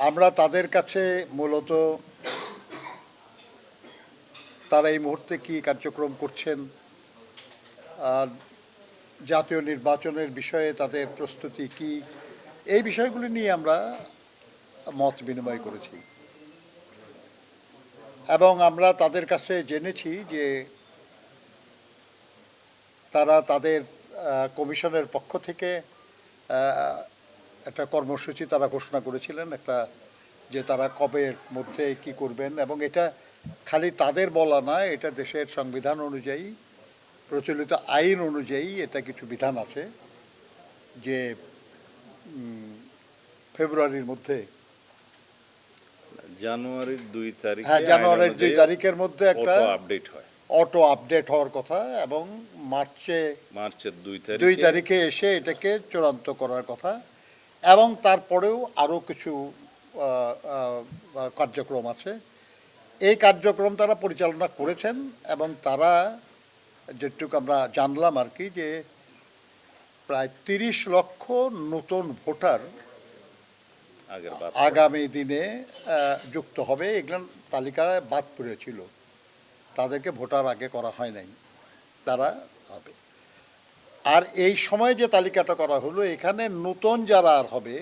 আমরা তাদের কাছে মূলত তারা এই মুহূর্তে কি কার্যক্রম করছেন, জাতীয় নির্বাচনের বিষয়ে তাদের প্রস্তুতি কি, এই বিষয়গুলি নিয়ে আমরা মত বিনিময় করেছি এবং আমরা তাদের কাছে জেনেছি যে তারা তাদের কমিশনের পক্ষ থেকে একটা কর্মসূচি তারা ঘোষণা করেছিলেন, একটা যে তারা কবের মধ্যে কি করবেন, এবং এটা খালি তাদের বলা না, এটা দেশের সংবিধান অনুযায়ী, প্রচলিত আইন অনুযায়ী এটা কিছু বিধান আছে যে ফেব্রুয়ারির মধ্যে, জানুয়ারির 2 তারিখ, হ্যাঁ জানুয়ারির 2 তারিখের মধ্যে একটা আপডেট হয়, অটো আপডেট হওয়ার কথা, এবং মার্চের 2 তারিখে এসে এটাকে চূড়ান্ত করার কথা। এবং তারপরেও আরও কিছু কার্যক্রম আছে। এই কার্যক্রম তারা পরিচালনা করেছেন এবং তারা যেটুকু আমরা জানলাম আর কি, যে প্রায় 30 লক্ষ নতুন ভোটার আগামী দিনে যুক্ত হবে। এগুলো তালিকায় বাদ পড়েছিল, তাদেরকে ভোটার আগে করা হয় নাই, তারা হবে। আর এই সময় যে তালিকাটা করা হলো, এখানে নতুন যারা আর হবে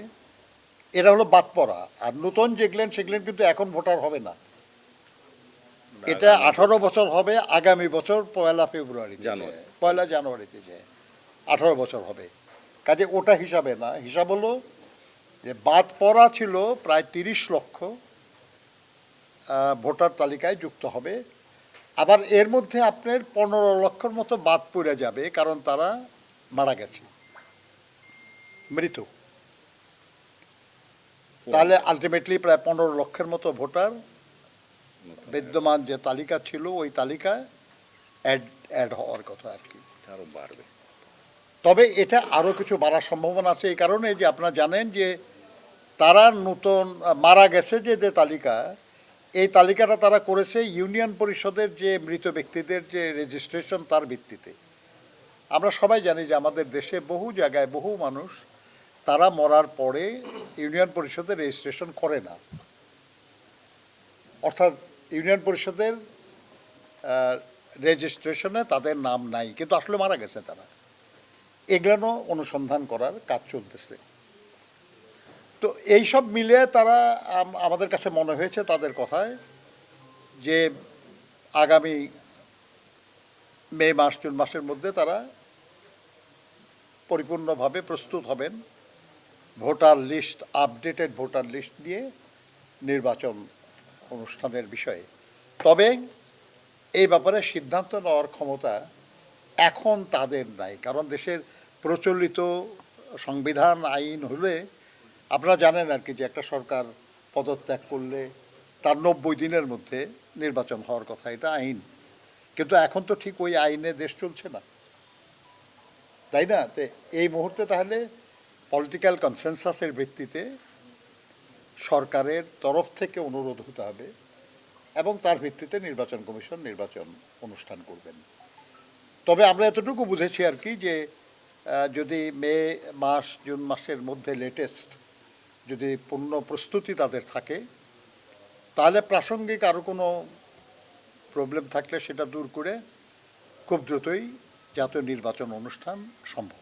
এরা হলো বাদ পড়া, আর নতুন যেগুলেন সেগুলেন কিন্তু এখন ভোটার হবে না। এটা 18 বছর হবে আগামী বছর 1 জানুয়ারিতে যে 18 বছর হবে। কাজে ওটা হিসাবে না, হিসাব হলো যে বাদ পড়া ছিল প্রায় 30 লক্ষ ভোটার তালিকায় যুক্ত হবে। আবার এর মধ্যে আপনার 15 লক্ষর মতো বাদ পড়ে যাবে, কারণ তারা মারা গেছে, মৃত। তাহলে আলটিমেটলি প্রায় 15 লক্ষের মতো ভোটার বিদ্যমান যে তালিকা ছিল ওই তালিকায় অ্যাড হওয়ার কথা আর কি, আরো বাড়বে। তবে এটা আরও কিছু বাড়ার সম্ভাবনা আছে। এই কারণে যে আপনারা জানেন যে তারা নতুন মারা গেছে যে তালিকা, এই তালিকাটা তারা করেছে ইউনিয়ন পরিষদের যে মৃত ব্যক্তিদের যে রেজিস্ট্রেশন, তার ভিত্তিতে। আমরা সবাই জানি যে আমাদের দেশে বহু জায়গায় বহু মানুষ তারা মরার পরে ইউনিয়ন পরিষদের রেজিস্ট্রেশন করে না, অর্থাৎ ইউনিয়ন পরিষদের রেজিস্ট্রেশনে তাদের নাম নাই, কিন্তু আসলে মারা গেছে তারা। এগুলো অনুসন্ধান করার কাজ চলতেছে। তো এইসব মিলে তারা, আমাদের কাছে মনে হয়েছে তাদের কথায়, যে আগামী মে মাস জুন মাসের মধ্যে তারা পরিপূর্ণভাবে প্রস্তুত হবেন voter list, updated voter list দিয়ে নির্বাচন অনুষ্ঠানের বিষয়ে। তবে এই ব্যাপারে সিদ্ধান্ত নেওয়ার ক্ষমতা এখন তাদের নাই, কারণ দেশের প্রচলিত সংবিধান আইন হলে আপনারা জানেন আর কি, যে একটা সরকার পদত্যাগ করলে তার 90 দিনের মধ্যে নির্বাচন হওয়ার কথা, এটা আইন। কিন্তু এখন তো ঠিক ওই আইনে দেশ চলছে না, তাই না? তো এই মুহূর্তে তাহলে পলিটিক্যাল কনসেনসাসের ভিত্তিতে সরকারের তরফ থেকে অনুরোধ হতে হবে এবং তার ভিত্তিতে নির্বাচন কমিশন নির্বাচন অনুষ্ঠান করবেন। তবে আমরা এতটুকু বুঝেছি আর কি, যে যদি মে মাস জুন মাসের মধ্যে লেটেস্ট যদি পূর্ণ প্রস্তুতি তাদের থাকে, তাহলে প্রাসঙ্গিক আরও কোনো প্রবলেম থাকলে সেটা দূর করে খুব দ্রুতই জাতীয় নির্বাচন অনুষ্ঠান সম্ভব।